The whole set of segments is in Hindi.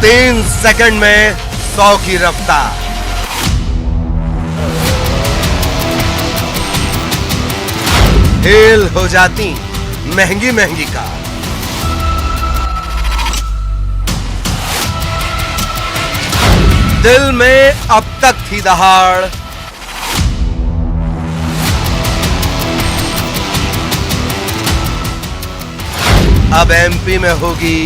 3 सेकंड में 100 की रफ्तार। फेल हो जाती महंगी महंगी कार। दिल में अब तक थी दहाड़, अब एमपी में होगी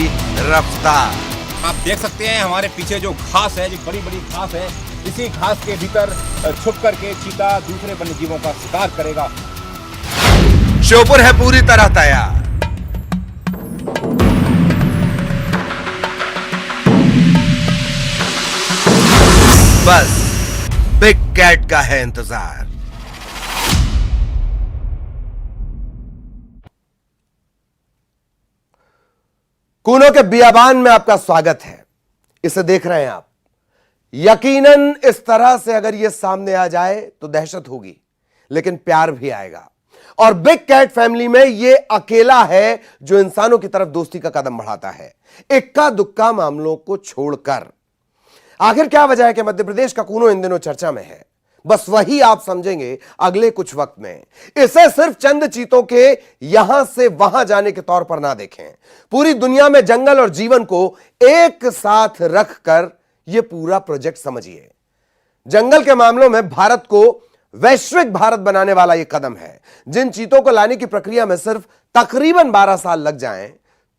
रफ्तार। आप देख सकते हैं हमारे पीछे जो घास है, जो बड़ी बड़ी घास है, इसी घास के भीतर छुप करके चीता दूसरे वन्य जीवों का शिकार करेगा। श्योपुर है पूरी तरह तैयार। बस बिग कैट का है इंतजार। कूनो के बियाबान में आपका स्वागत है। इसे देख रहे हैं आप। यकीनन इस तरह से अगर यह सामने आ जाए तो दहशत होगी, लेकिन प्यार भी आएगा। और बिग कैट फैमिली में यह अकेला है जो इंसानों की तरफ दोस्ती का कदम बढ़ाता है, इक्का दुक्का मामलों को छोड़कर। आखिर क्या वजह है कि मध्य प्रदेश का कूनो इन दिनों चर्चा में है? बस वही आप समझेंगे अगले कुछ वक्त में। इसे सिर्फ चंद चीतों के यहां से वहां जाने के तौर पर ना देखें। पूरी दुनिया में जंगल और जीवन को एक साथ रखकर यह पूरा प्रोजेक्ट समझिए। जंगल के मामलों में भारत को वैश्विक भारत बनाने वाला यह कदम है। जिन चीतों को लाने की प्रक्रिया में सिर्फ तकरीबन 12 साल लग जाएं,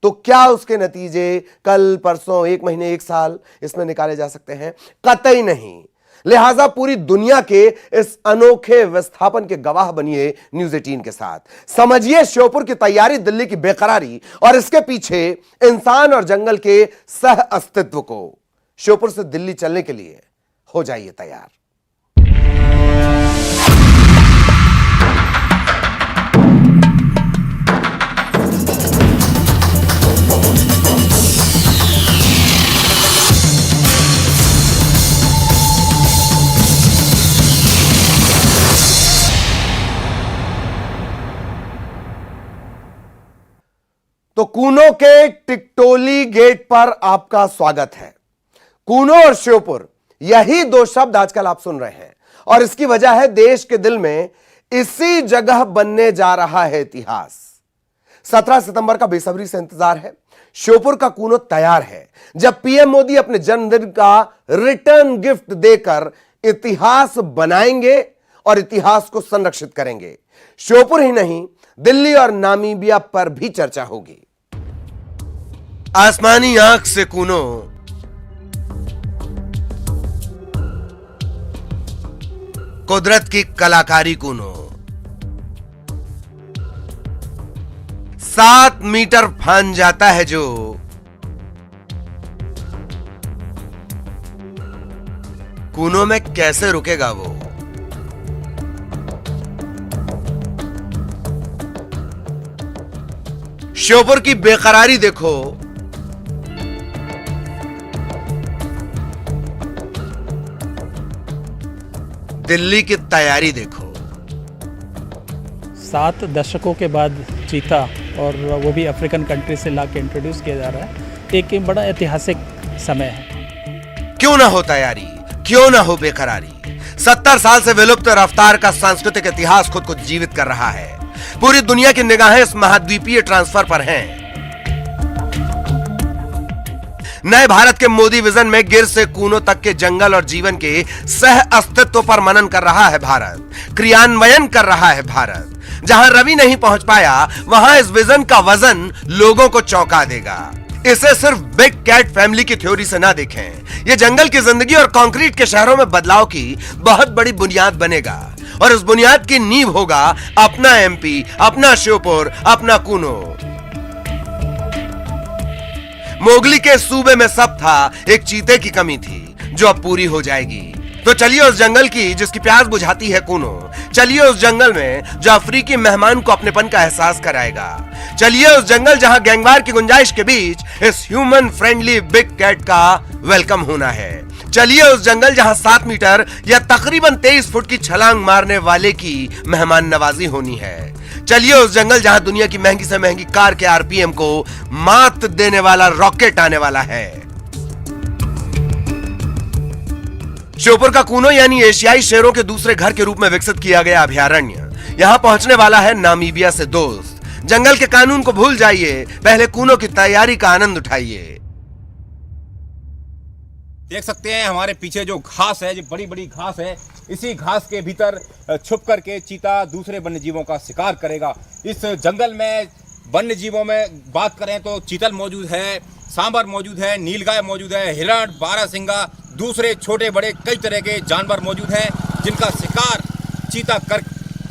तो क्या उसके नतीजे कल, परसों, 1 महीने, 1 साल इसमें निकाले जा सकते हैं? कतई नहीं। लिहाजा पूरी दुनिया के इस अनोखे विस्थापन के गवाह बनिए न्यूज़ 18 के साथ। समझिए श्योपुर की तैयारी, दिल्ली की बेकरारी और इसके पीछे इंसान और जंगल के सह अस्तित्व को। श्योपुर से दिल्ली चलने के लिए हो जाइए तैयार। तो कूनो के टिकटोली गेट पर आपका स्वागत है। कूनो और श्योपुर, यही 2 शब्द आजकल आप सुन रहे हैं, और इसकी वजह है देश के दिल में इसी जगह बनने जा रहा है इतिहास। 17 सितंबर का बेसब्री से इंतजार है। श्योपुर का कूनो तैयार है। जब पीएम मोदी अपने जन्मदिन का रिटर्न गिफ्ट देकर इतिहास बनाएंगे और इतिहास को संरक्षित करेंगे। श्योपुर ही नहीं, दिल्ली और नामीबिया पर भी चर्चा होगी। आसमानी आंख से कूनो, कुदरत की कलाकारी कूनो, 7 मीटर फान जाता है जो, कूनो में कैसे रुकेगा वो? श्योपुर की बेकरारी देखो, दिल्ली की तैयारी देखो। 7 दशकों के बाद चीता, और वो भी अफ्रीकन कंट्री से ला के इंट्रोड्यूस किया जा रहा है। एक बड़ा ऐतिहासिक समय है। क्यों ना हो तैयारी, क्यों ना हो बेकरारी। 70 साल से विलुप्त रफ्तार का सांस्कृतिक इतिहास खुद को जीवित कर रहा है। पूरी दुनिया की निगाहें इस महाद्वीपीय ट्रांसफर पर हैं। नए भारत के मोदी विजन में गिर से कूनो तक के जंगल और जीवन के सह अस्तित्व पर मनन कर रहा है भारत, क्रियान्वयन कर रहा है भारत। जहां रवि नहीं पहुंच पाया, वहां इस विजन का वजन लोगों को चौंका देगा। इसे सिर्फ बिग कैट फैमिली की थ्योरी से ना देखें। यह जंगल की जिंदगी और कंक्रीट के शहरों में बदलाव की बहुत बड़ी बुनियाद बनेगा, और इस बुनियाद की नींव होगा अपना एमपी, अपना श्योपुर, अपना कूनो। मोगली के सूबे में सब था, एक चीते की कमी थी जो अब पूरी हो जाएगी। तो चलिए उस जंगल की जिसकी प्यास बुझाती है कूनो। चलिए उस जंगल में जो अफ्रीकी मेहमान को अपनेपन का एहसास कराएगा। चलिए उस जंगल जहां गैंगवार की गुंजाइश के बीच इस ह्यूमन फ्रेंडली बिग कैट का वेलकम होना है। चलिए उस जंगल जहां 7 मीटर या तकरीबन 23 फुट की छलांग मारने वाले की मेहमान नवाजी होनी है। चलिए उस जंगल जहां दुनिया की महंगी से महंगी कार के आरपीएम को मात देने वाला रॉकेट आने वाला है। श्योपुर का कूनो यानी एशियाई शेरों के दूसरे घर के रूप में विकसित किया गया अभयारण्य यहां पहुंचने वाला है नामीबिया से दोस्त। जंगल के कानून को भूल जाइए, पहले कूनो की तैयारी का आनंद उठाइए। देख सकते हैं हमारे पीछे जो घास है, जो बड़ी बड़ी घास है, इसी घास के भीतर छुप करके चीता दूसरे वन्य जीवों का शिकार करेगा। इस जंगल में वन्य जीवों में बात करें तो चीतल मौजूद है, सांबर मौजूद है, नीलगाय मौजूद है, हिरण, बारहसिंगा, दूसरे छोटे बड़े कई तरह के जानवर मौजूद हैं जिनका शिकार चीता कर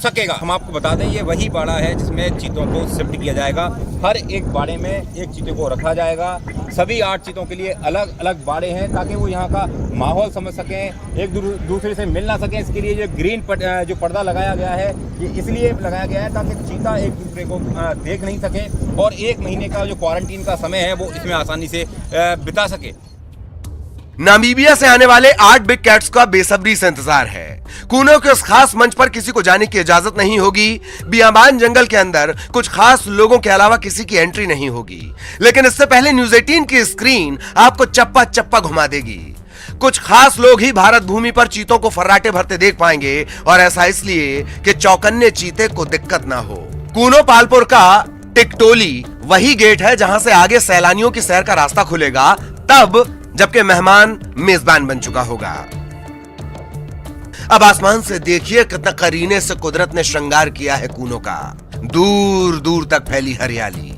सकेगा। हम आपको बता दें, ये वही बाड़ा है जिसमें चीतों को शिफ्ट किया जाएगा। हर एक बाड़े में एक चीते को रखा जाएगा। सभी 8 चीतों के लिए अलग अलग बाड़े हैं ताकि वो यहाँ का माहौल समझ सकें, एक दूसरे से मिल ना सकें। इसके लिए जो ग्रीन जो पर्दा लगाया गया है, ये इसलिए लगाया गया है ताकि चीता एक दूसरे को देख नहीं सके और 1 महीने का जो क्वारंटीन का समय है वो इसमें आसानी से बिता सके। नामीबिया से आने वाले 8 बिग कैट्स का बेसब्री से इंतजार है। कूनो के उस खास मंच पर किसी को जाने की इजाजत नहीं होगी। बियाबान जंगल के अंदर कुछ खास लोगों के अलावा किसी की एंट्री नहीं होगी। लेकिन इससे पहले न्यूज़ 18 की स्क्रीन आपको चप्पा चप्पा घुमा देगी। कुछ खास लोग ही भारत भूमि पर चीतों को फर्राटे भरते देख पाएंगे, और ऐसा इसलिए कि चौकन्ने चीते को दिक्कत ना हो। कूनो पालपुर का टिकटोली वही गेट है जहां से आगे सैलानियों की सैर का रास्ता खुलेगा, तब जबकि मेहमान मेजबान बन चुका होगा। अब आसमान से देखिए कितना करीने से कुदरत ने श्रृंगार किया है कूनो का। दूर दूर तक फैली हरियाली,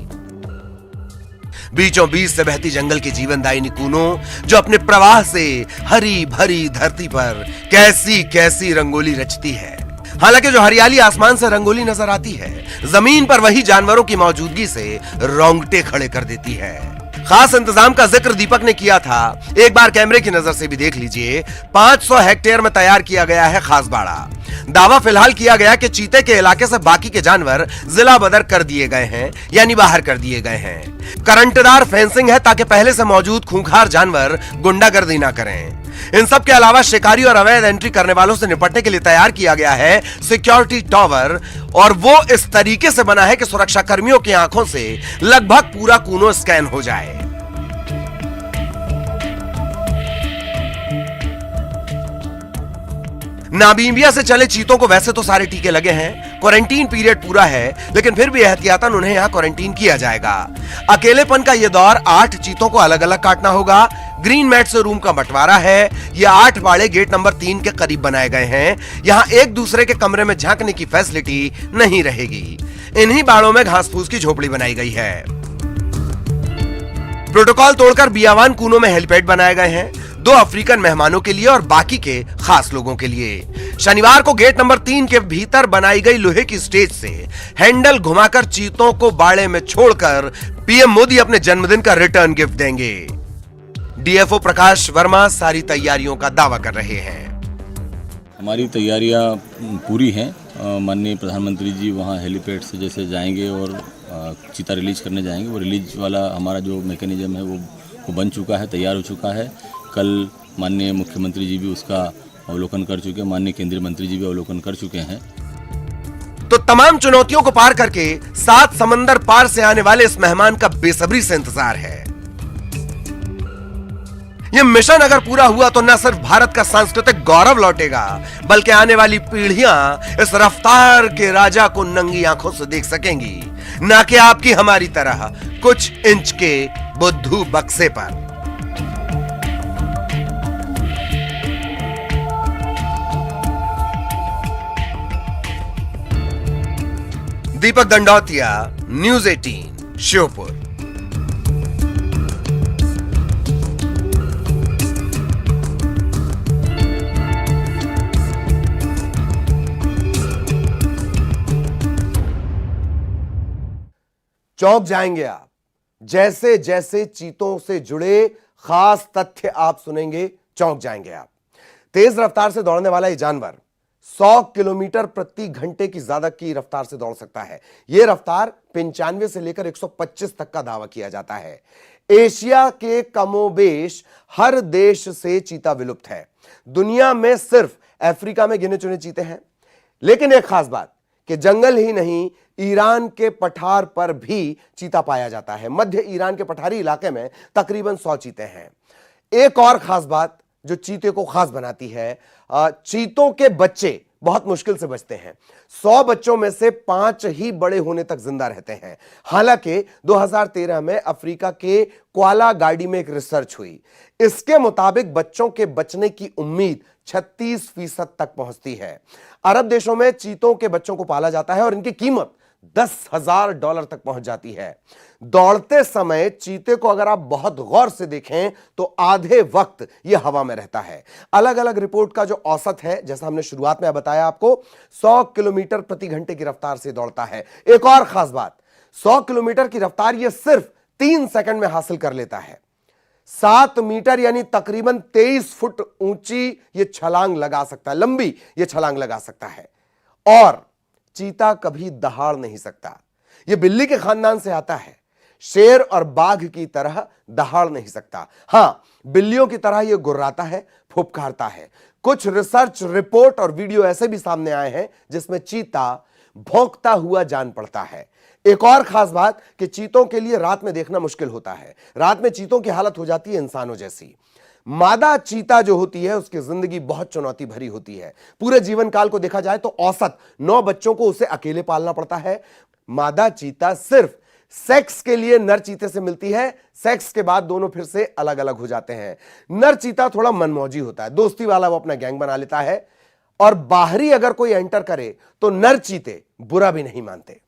बीचों बीच से बहती जंगल की जीवनदायिनी कूनो, जो अपने प्रवाह से हरी भरी धरती पर कैसी कैसी रंगोली रचती है। हालांकि जो हरियाली आसमान से रंगोली नजर आती है, जमीन पर वही जानवरों की मौजूदगी से रोंगटे खड़े कर देती है। खास इंतजाम का जिक्र दीपक ने किया था, एक बार कैमरे की नजर से भी देख लीजिए। 500 हेक्टेयर में तैयार किया गया है खास बाड़ा। दावा फिलहाल किया गया कि चीते के इलाके से बाकी के जानवर जिला बदर कर दिए गए हैं, यानी बाहर कर दिए गए हैं। करंटदार फेंसिंग है ताकि पहले से मौजूद खूंखार जानवर गुंडागर्दी ना करें। इन सब के अलावा शिकारी और अवैध एंट्री करने वालों से निपटने के लिए तैयार किया गया है सिक्योरिटी टावर, और वो इस तरीके से बना है कि सुरक्षा कर्मियों की आंखों से लगभग पूरा कूनो स्कैन हो जाए। नामीबिया से चले चीतों को वैसे तो सारे टीके लगे हैं, क्वारंटीन पीरियड पूरा है, लेकिन फिर भी एहतियातन उन्हें यहां क्वारंटीन किया जाएगा। अकेलेपन का यह दौर 8 चीतों को अलग अलग काटना होगा। ग्रीन मैट से रूम का बंटवारा है। ये 8 बाड़े गेट नंबर 3 के करीब बनाए गए हैं। यहां एक दूसरे के कमरे में झांकने की फैसिलिटी नहीं रहेगी। इन्हीं बाड़ों में घास फूस की झोपड़ी बनाई गई है। प्रोटोकॉल तोड़कर बियावान कूनो में हेलीपैड बनाए गए हैं, 2 अफ्रीकन मेहमानों के लिए और बाकी के खास लोगों के लिए। शनिवार को गेट नंबर 3 के भीतर बनाई गई लोहे की स्टेज से हैंडल घुमाकर चीतों को बाड़े में छोड़कर पीएम मोदी अपने जन्मदिन का रिटर्न गिफ्ट देंगे। डीएफओ प्रकाश वर्मा सारी तैयारियों का दावा कर रहे हैं। हमारी तैयारियां पूरी हैं। माननीय प्रधानमंत्री जी वहां हेलीपैड से जैसे जाएंगे और चीता रिलीज करने जाएंगे, वो रिलीज वाला हमारा जो मैकेनिज्म है वो बन चुका है, तैयार हो चुका है। कल माननीय मुख्यमंत्री जी भी उसका अवलोकन कर चुके हैं, माननीय केंद्रीय मंत्री जी भी अवलोकन कर चुके हैं। तो तमाम चुनौतियों को पार करके 7 समंदर पार से आने वाले इस मेहमान का बेसब्री से इंतजार है। यह मिशन अगर पूरा हुआ तो न सिर्फ भारत का सांस्कृतिक गौरव लौटेगा, बल्कि आने वाली पीढ़ियां इस रफ्तार के राजा को नंगी आंखों से देख सकेंगी, ना कि आपकी हमारी तरह कुछ इंच के बुद्धू बक्से पर। दीपक दंडौतिया, न्यूज़ 18, श्योपुर। चौंक जाएंगे आप जैसे जैसे चीतों से जुड़े खास तथ्य आप सुनेंगे, चौंक जाएंगे आप। तेज रफ्तार से दौड़ने वाला ये जानवर 100 किलोमीटर प्रति घंटे की ज्यादा की रफ्तार से दौड़ सकता है। यह रफ्तार 95 से लेकर 125 तक का दावा किया जाता है। एशिया के कमोबेश हर देश से चीता विलुप्त है। दुनिया में सिर्फ अफ्रीका में गिने चुने चीते हैं। लेकिन एक खास बात कि जंगल ही नहीं, ईरान के पठार पर भी चीता पाया जाता है। मध्य ईरान के पठारी इलाके में तकरीबन 100 चीते हैं। एक और खास बात जो चीते को खास बनाती है, चीतों के बच्चे बहुत मुश्किल से बचते हैं। 100 बच्चों में से 5 ही बड़े होने तक जिंदा रहते हैं। हालांकि 2013 में अफ्रीका के क्वाला गाड़ी में एक रिसर्च हुई। इसके मुताबिक बच्चों के बचने की उम्मीद 36% तक पहुंचती है। अरब देशों में चीतों के बच्चों को पाला जाता है और इनकी कीमत $10,000 तक पहुंच जाती है। दौड़ते समय चीते को अगर आप बहुत गौर से देखें तो आधे वक्त यह हवा में रहता है। अलग अलग रिपोर्ट का जो औसत है, जैसा हमने शुरुआत में बताया आपको, 100 किलोमीटर प्रति घंटे की रफ्तार से दौड़ता है। एक और खास बात, 100 किलोमीटर की रफ्तार यह सिर्फ 3 सेकंड में हासिल कर लेता है। 7 मीटर यानी तकरीबन 23 फुट ऊंची यह छलांग लगा सकता है, लंबी यह छलांग लगा सकता है। और चीता कभी दहाड़ नहीं सकता। यह बिल्ली के खानदान से आता है। शेर और बाघ की तरह दहाड़ नहीं सकता। हां, बिल्लियों की तरह यह गुर्राता है, फुफकारता है। कुछ रिसर्च रिपोर्ट और वीडियो ऐसे भी सामने आए हैं जिसमें चीता भौंकता हुआ जान पड़ता है। एक और खास बात कि चीतों के लिए रात में देखना मुश्किल होता है। रात में चीतों की हालत हो जाती है इंसानों जैसी। मादा चीता जो होती है उसकी जिंदगी बहुत चुनौती भरी होती है। पूरे जीवन काल को देखा जाए तो औसत 9 बच्चों को उसे अकेले पालना पड़ता है। मादा चीता सिर्फ सेक्स के लिए नर चीते से मिलती है। सेक्स के बाद दोनों फिर से अलग अलग हो जाते हैं। नर चीता थोड़ा मनमौजी होता है, दोस्ती वाला, वो अपना गैंग बना लेता है और बाहरी अगर कोई एंटर करे तो नर चीते बुरा भी नहीं मानते।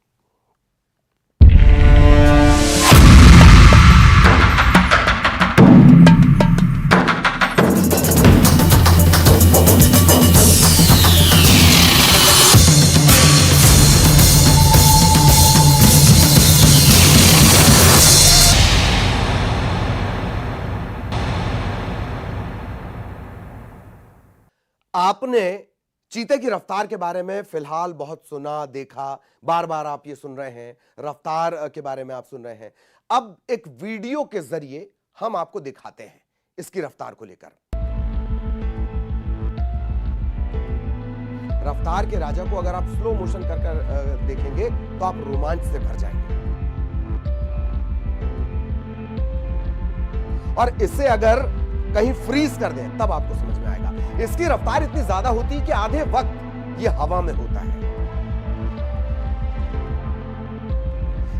आपने चीते की रफ्तार के बारे में फिलहाल बहुत सुना, देखा, बार बार आप ये सुन रहे हैं, रफ्तार के बारे में आप सुन रहे हैं। अब एक वीडियो के जरिए हम आपको दिखाते हैं इसकी रफ्तार को लेकर। रफ्तार के राजा को अगर आप स्लो मोशन कर देखेंगे तो आप रोमांच से भर जाएंगे। और इसे अगर कहीं फ्रीज कर दें तब आपको समझ में आएगा। इसकी रफ्तार इतनी ज्यादा होती है कि आधे वक्त यह हवा में होता है।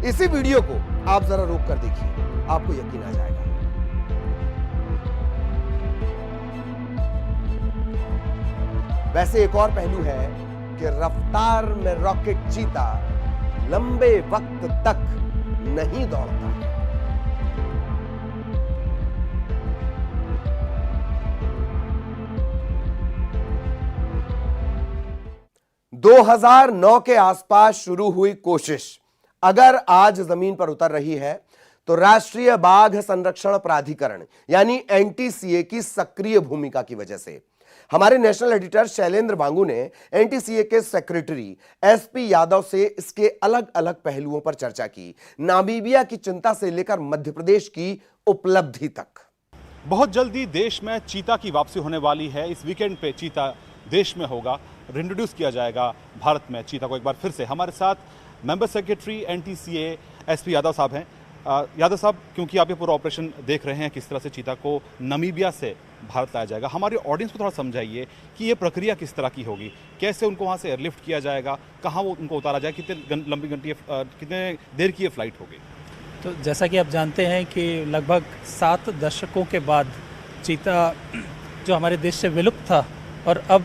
इसी वीडियो को आप जरा रोक कर देखिए, आपको यकीन आ जाएगा। वैसे एक और पहलू है कि रफ्तार में रॉकेट चीता लंबे वक्त तक नहीं दौड़ता है। 2009 के आसपास शुरू हुई कोशिश अगर आज जमीन पर उतर रही है तो राष्ट्रीय बाघ संरक्षण प्राधिकरण यानी एनटीसीए की सक्रिय भूमिका की वजह से। हमारे नेशनल एडिटर शैलेंद्र बांगू ने एनटीसीए के सेक्रेटरी एसपी यादव से इसके अलग अलग पहलुओं पर चर्चा की, नामीबिया की चिंता से लेकर मध्य प्रदेश की उपलब्धि तक। बहुत जल्दी देश में चीता की वापसी होने वाली है। इस वीकेंड पे चीता देश में होगा, इंट्रोड्यूस किया जाएगा भारत में चीता को एक बार फिर से। हमारे साथ member secretary NTCA SP Yadav साहब हैं। यादव साहब, क्योंकि आप ये पूरा ऑपरेशन देख रहे हैं किस तरह से चीता को नामीबिया से भारत लाया जाएगा, हमारी ऑडियंस को थोड़ा समझाइए कि ये प्रक्रिया किस तरह की होगी, कैसे उनको वहाँ से एयरलिफ्ट किया जाएगा, कहाँ वो उनको उतारा जाएगा, कितने देर की ये फ्लाइट होगी। तो जैसा कि आप जानते हैं कि लगभग 7 दशकों के बाद चीता जो हमारे देश से विलुप्त था और अब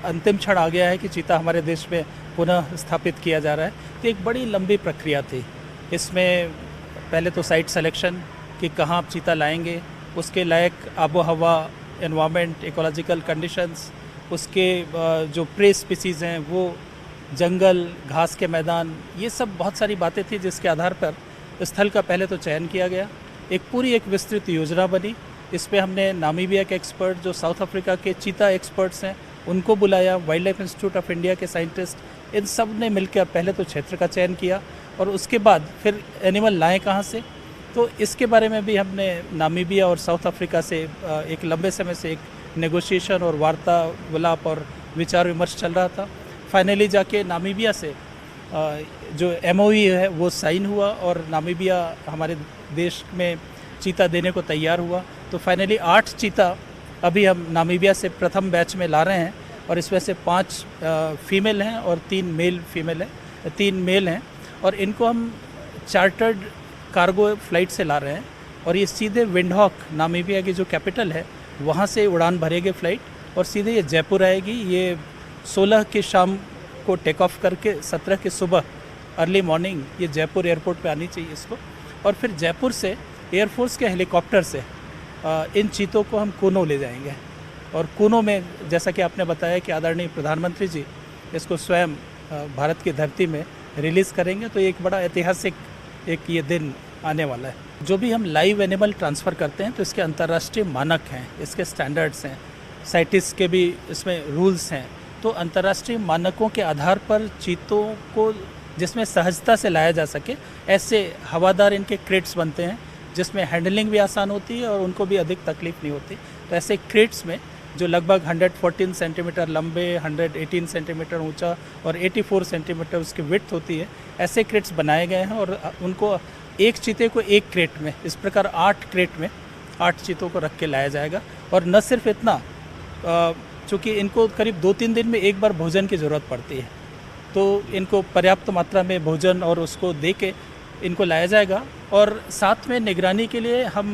अंतिम क्षण आ गया है कि चीता हमारे देश में पुनः स्थापित किया जा रहा है। तो एक बड़ी लंबी प्रक्रिया थी। इसमें पहले तो साइट सिलेक्शन कि कहाँ आप चीता लाएंगे, उसके लायक आबो हवा, एनवायरनमेंट, इकोलॉजिकल कंडीशंस, उसके जो प्रे स्पीसीज़ हैं वो, जंगल, घास के मैदान, ये सब बहुत सारी बातें थी जिसके आधार पर स्थल का पहले तो चयन किया गया। एक विस्तृत योजना बनी। इस पर हमने नामीबिया के एक्सपर्ट, जो साउथ अफ्रीका के चीता एक्सपर्ट्स हैं, उनको बुलाया, wild life institute of India के साइंटिस्ट, इन सब ने मिलकर पहले तो क्षेत्र का चयन किया और उसके बाद फिर एनिमल लाएँ कहाँ से। तो इसके बारे में भी हमने नामीबिया और साउथ अफ्रीका से एक लंबे समय से एक नेगोशिएशन और वार्तालाप और विचार विमर्श चल रहा था। फाइनली जाके नामीबिया से जो MOU है वो साइन हुआ और नामीबिया हमारे देश में चीता देने को तैयार हुआ। तो फाइनली 8 चीता अभी हम नामीबिया से प्रथम बैच में ला रहे हैं और इसमें से 5 फीमेल हैं और 3 मेल हैं और इनको हम चार्टर्ड कार्गो फ्लाइट से ला रहे हैं और ये सीधे विंडहॉक नामीबिया की जो कैपिटल है वहाँ से उड़ान भरेगी फ़्लाइट और सीधे ये जयपुर आएगी। ये 16 की शाम को टेक ऑफ करके 17 की सुबह अर्ली मॉर्निंग ये जयपुर एयरपोर्ट पे आनी चाहिए इसको और फिर जयपुर से एयरफोर्स के हेलीकॉप्टर से इन चीतों को हम कूनो ले जाएंगे और कूनो में जैसा कि आपने बताया कि आदरणीय प्रधानमंत्री जी इसको स्वयं भारत की धरती में रिलीज़ करेंगे, तो एक बड़ा ऐतिहासिक एक ये दिन आने वाला है। जो भी हम लाइव एनिमल ट्रांसफ़र करते हैं तो इसके अंतर्राष्ट्रीय मानक हैं, इसके स्टैंडर्ड्स हैं, साइटिस के भी इसमें रूल्स हैं। तो अंतर्राष्ट्रीय मानकों के आधार पर चीतों को जिसमें सहजता से लाया जा सके ऐसे हवादार इनके क्रेट्स बनते हैं जिसमें हैंडलिंग भी आसान होती है और उनको भी अधिक तकलीफ नहीं होती। तो ऐसे क्रेट्स में जो लगभग 114 सेंटीमीटर लंबे, 118 सेंटीमीटर ऊंचा और 84 सेंटीमीटर उसकी विड्थ होती है, ऐसे क्रेट्स बनाए गए हैं और उनको एक चीते को एक क्रेट में, इस प्रकार 8 क्रेट में 8 चीतों को रख के लाया जाएगा। और न सिर्फ इतना, चूँकि इनको करीब 2-3 दिन में एक बार भोजन की ज़रूरत पड़ती है, तो इनको पर्याप्त मात्रा में भोजन और उसको दे के इनको लाया जाएगा। और साथ में निगरानी के लिए हम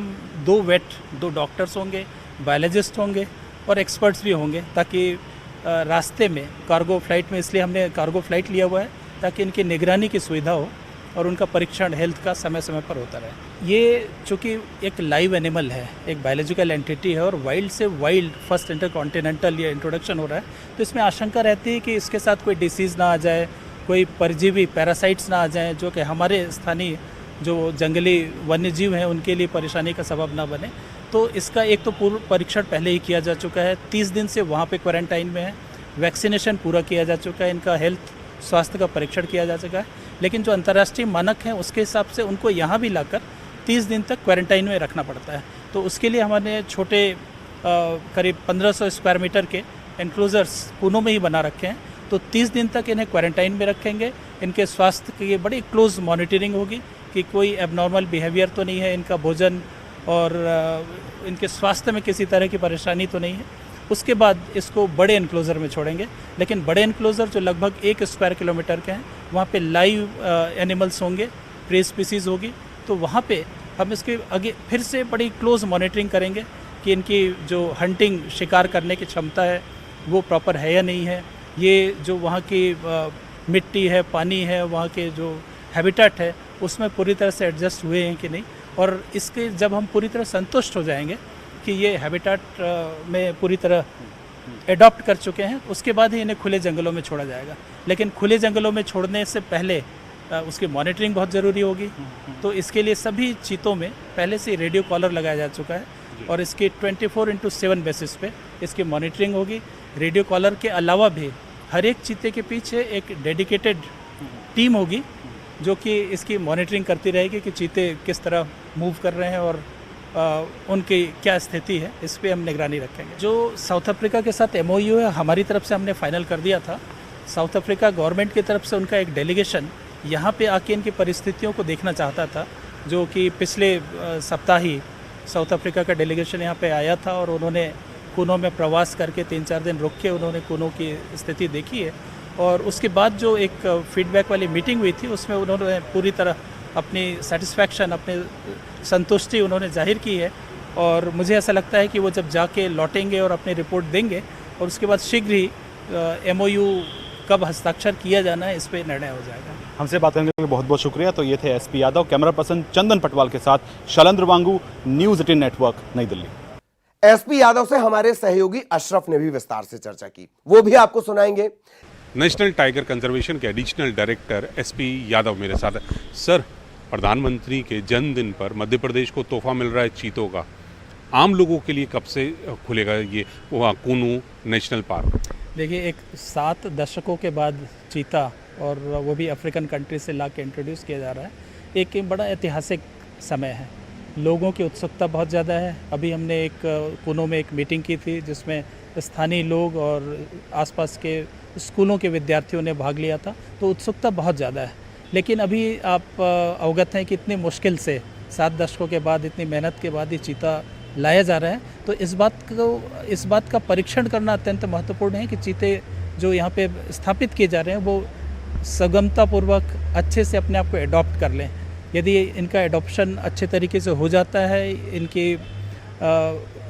2 डॉक्टर्स होंगे, बायोलॉजिस्ट होंगे और एक्सपर्ट्स भी होंगे, ताकि रास्ते में कार्गो फ्लाइट में, इसलिए हमने कार्गो फ्लाइट लिया हुआ है ताकि इनकी निगरानी की सुविधा हो और उनका परीक्षण हेल्थ का समय समय पर होता रहे। ये चूँकि एक लाइव एनिमल है, एक बायोलॉजिकल एंटिटी है और वाइल्ड से वाइल्ड फर्स्ट इंटरकॉन्टिनेंटल ये इंट्रोडक्शन हो रहा है, तो इसमें आशंका रहती है कि इसके साथ कोई डिसीज़ ना आ जाए, कोई परजीवी पैरासाइट्स ना आ जाएं जो कि हमारे स्थानीय जो जंगली वन्य जीव हैं उनके लिए परेशानी का सबब ना बने। तो इसका एक तो पूर्व परीक्षण पहले ही किया जा चुका है, 30 दिन से वहाँ पे क्वारंटाइन में है, वैक्सीनेशन पूरा किया जा चुका है, इनका हेल्थ स्वास्थ्य का परीक्षण किया जा चुका है। लेकिन जो अंतर्राष्ट्रीय मानक हैं उसके हिसाब से उनको यहाँ भी लाकर 30 दिन तक क्वारंटाइन में रखना पड़ता है। तो उसके लिए हमने छोटे करीब 1500 स्क्वायर मीटर के एनक्लोजर्स कूनो में ही बना रखे हैं। तो 30 दिन तक इन्हें क्वारंटाइन में रखेंगे, इनके स्वास्थ्य की बड़ी क्लोज मॉनिटरिंग होगी कि कोई एबनॉर्मल बिहेवियर तो नहीं है, इनका भोजन और इनके स्वास्थ्य में किसी तरह की परेशानी तो नहीं है। उसके बाद इसको बड़े एनक्लोज़र में छोड़ेंगे, लेकिन बड़े एनक्लोज़र जो लगभग 1 स्क्वायर किलोमीटर के हैं वहाँ पे लाइव एनिमल्स होंगे, प्रे स्पीसीज़ होगी, तो वहाँ पे हम इसके आगे फिर से बड़ी क्लोज मॉनिटरिंग करेंगे कि इनकी जो हंटिंग शिकार करने की क्षमता है वो प्रॉपर है या नहीं है, ये जो वहाँ की मिट्टी है, पानी है, वहाँ के जो हैबिटेट है उसमें पूरी तरह से एडजस्ट हुए हैं कि नहीं। और इसके जब हम पूरी तरह संतुष्ट हो जाएंगे कि ये हैबिटेट में पूरी तरह एडॉप्ट कर चुके हैं, उसके बाद ही इन्हें खुले जंगलों में छोड़ा जाएगा। लेकिन खुले जंगलों में छोड़ने से पहले उसकी मॉनिटरिंग बहुत ज़रूरी होगी। तो इसके लिए सभी चीतों में पहले से रेडियो कॉलर लगाया जा चुका है और इसकी 24/7 बेसिस पे इसकी मॉनिटरिंग होगी। रेडियो कॉलर के अलावा भी हर एक चीते के पीछे एक डेडिकेटेड टीम होगी जो कि इसकी मॉनिटरिंग करती रहेगी कि चीते किस तरह मूव कर रहे हैं और उनकी क्या स्थिति है, इस पर हम निगरानी रखेंगे। जो साउथ अफ्रीका के साथ MOU है हमारी तरफ से हमने फाइनल कर दिया था। साउथ अफ्रीका गवर्नमेंट की तरफ से उनका एक डेलीगेशन यहाँ पे आके इनकी परिस्थितियों को देखना चाहता था, जो कि पिछले सप्ताह ही साउथ अफ्रीका का डेलीगेशन यहाँ पे आया था और उन्होंने कूनो में प्रवास करके 3-4 दिन रुक के उन्होंने कूनो की स्थिति देखी है। और उसके बाद जो एक फीडबैक वाली मीटिंग हुई थी उसमें उन्होंने पूरी तरह अपनी सेटिस्फैक्शन, अपनी संतुष्टि उन्होंने जाहिर की है। और मुझे ऐसा लगता है कि वो जब जाके लौटेंगे और अपनी रिपोर्ट देंगे और उसके बाद शीघ्र ही MOU कब हस्ताक्षर किया जाना है इस पर निर्णय हो जाएगा। हमसे बात करने के लिए बहुत बहुत शुक्रिया। तो ये थे SP यादव, कैमरा पर्सन चंदन पटवाल के साथ शैलेंद्र वांगू, न्यूज़ 18 नेटवर्क, नई दिल्ली। SP यादव से हमारे सहयोगी अशरफ ने भी विस्तार से चर्चा की, वो भी आपको सुनाएंगे। नेशनल टाइगर कंजर्वेशन के एडिशनल डायरेक्टर SP यादव मेरे साथ है। सर, प्रधानमंत्री के जन्मदिन पर मध्य प्रदेश को तोहफा मिल रहा है चीतों का, आम लोगों के लिए कब से खुलेगा ये कूनो नेशनल पार्क? देखिए, एक 7 दशकों के बाद चीता, और वो भी अफ्रीकन कंट्री से ला के इंट्रोड्यूस किया जा रहा है, एक बड़ा ऐतिहासिक समय है। लोगों की उत्सुकता बहुत ज़्यादा है। अभी हमने एक कूनो में एक मीटिंग की थी जिसमें स्थानीय लोग और आसपास के स्कूलों के विद्यार्थियों ने भाग लिया था, तो उत्सुकता बहुत ज़्यादा है। लेकिन अभी आप अवगत हैं कि इतनी मुश्किल से 7 दशकों के बाद, इतनी मेहनत के बाद ही चीता लाया जा रहा है। तो इस बात का परीक्षण करना अत्यंत महत्वपूर्ण है कि चीते जो यहाँ पे स्थापित किए जा रहे हैं वो सुगमतापूर्वक अच्छे से अपने आप को एडॉप्ट कर लें। यदि इनका एडॉप्शन अच्छे तरीके से हो जाता है,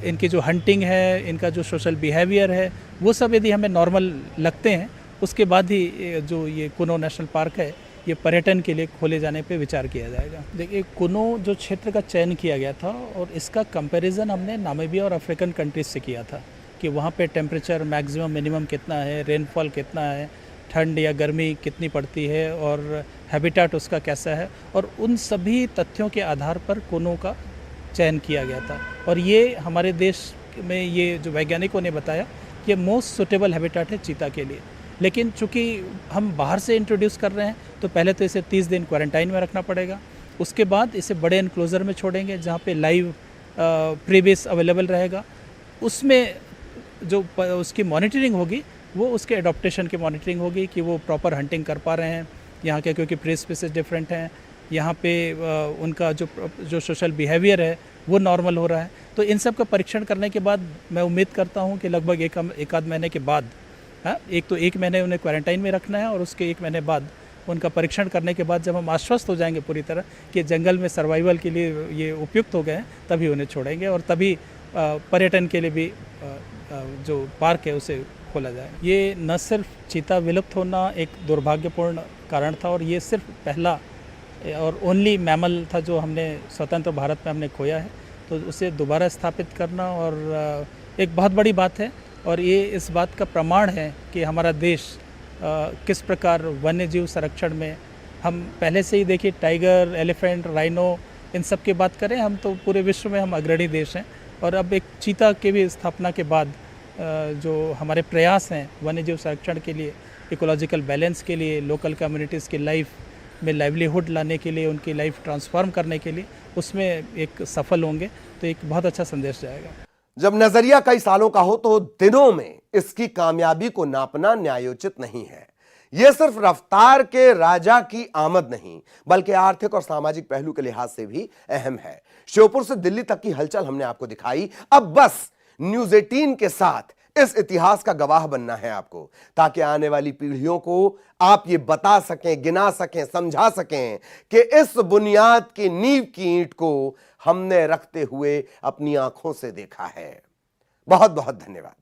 इनकी जो हंटिंग है, इनका जो सोशल बिहेवियर है, वो सब यदि हमें नॉर्मल लगते हैं, उसके बाद ही जो ये कुनो नेशनल पार्क है ये पर्यटन के लिए खोले जाने पे विचार किया जाएगा। देखिए, कुनो जो क्षेत्र का चयन किया गया था और इसका कंपैरिजन हमने नामीबिया और अफ्रीकन कंट्रीज से किया था कि वहाँ पे टेम्परेचर मैक्सिमम मिनिमम कितना है, रेनफॉल कितना है, ठंड या गर्मी कितनी पड़ती है और हैबिटेट उसका कैसा है, और उन सभी तथ्यों के आधार पर कुनो का चयन किया गया था। और ये हमारे देश में, ये जो वैज्ञानिकों ने बताया, ये मोस्ट सुटेबल हैबिटेट है चीता के लिए। लेकिन चूँकि हम बाहर से इंट्रोड्यूस कर रहे हैं तो पहले तो इसे 30 दिन क्वारंटाइन में रखना पड़ेगा, उसके बाद इसे बड़े एनक्लोजर में छोड़ेंगे जहाँ पे लाइव प्रीबेस अवेलेबल रहेगा। उसमें जो उसकी मॉनिटरिंग होगी वो उसके एडॉप्टेशन की मॉनिटरिंग होगी कि वो प्रॉपर हंटिंग कर पा रहे हैं यहाँ के, क्योंकि प्री स्पीसीज डिफरेंट हैं यहाँ पे, उनका जो सोशल बिहेवियर है वो नॉर्मल हो रहा है। तो इन सब का परीक्षण करने के बाद मैं उम्मीद करता हूँ कि लगभग एक आध महीने के बाद, एक महीने उन्हें क्वारंटाइन में रखना है और उसके 1 महीने बाद उनका परीक्षण करने के बाद जब हम आश्वस्त हो जाएंगे पूरी तरह कि जंगल में सर्वाइवल के लिए ये उपयुक्त हो गए हैं, तभी उन्हें छोड़ेंगे और तभी पर्यटन के लिए भी जो पार्क है उसे खोला जाए। ये न सिर्फ चीता विलुप्त होना एक दुर्भाग्यपूर्ण कारण था, और ये सिर्फ पहला और ओनली मैमल था जो हमने स्वतंत्र भारत में हमने खोया है, तो उसे दोबारा स्थापित करना और एक बहुत बड़ी बात है। और ये इस बात का प्रमाण है कि हमारा देश किस प्रकार वन्य जीव संरक्षण में, हम पहले से ही देखिए टाइगर, एलिफेंट, राइनो, इन सब की बात करें, हम तो पूरे विश्व में हम अग्रणी देश हैं। और अब एक चीता के भी स्थापना के बाद जो हमारे प्रयास हैं वन्य जीव संरक्षण के लिए, इकोलॉजिकल बैलेंस के लिए, लोकल कम्युनिटीज़ की लाइफ में लाइवलीहुड लाने के लिए, उनकी लाइफ ट्रांसफॉर्म करने के लिए, उसमें एक सफल होंगे, तो एक बहुत अच्छा संदेश जाएगा। जब नजरिया कई सालों का हो तो दिनों में इसकी कामयाबी को नापना न्यायोचित नहीं है। यह सिर्फ रफ्तार के राजा की आमद नहीं, बल्कि आर्थिक और सामाजिक पहलू के लिहाज से भी अहम है। श्योपुर से दिल्ली तक की हलचल हमने आपको दिखाई। अब बस न्यूज़ 18 के साथ इस इतिहास का गवाह बनना है आपको, ताकि आने वाली पीढ़ियों को आप ये बता सकें, गिना सकें, समझा सकें कि इस बुनियाद की नींव की ईंट को हमने रखते हुए अपनी आंखों से देखा है। बहुत बहुत धन्यवाद।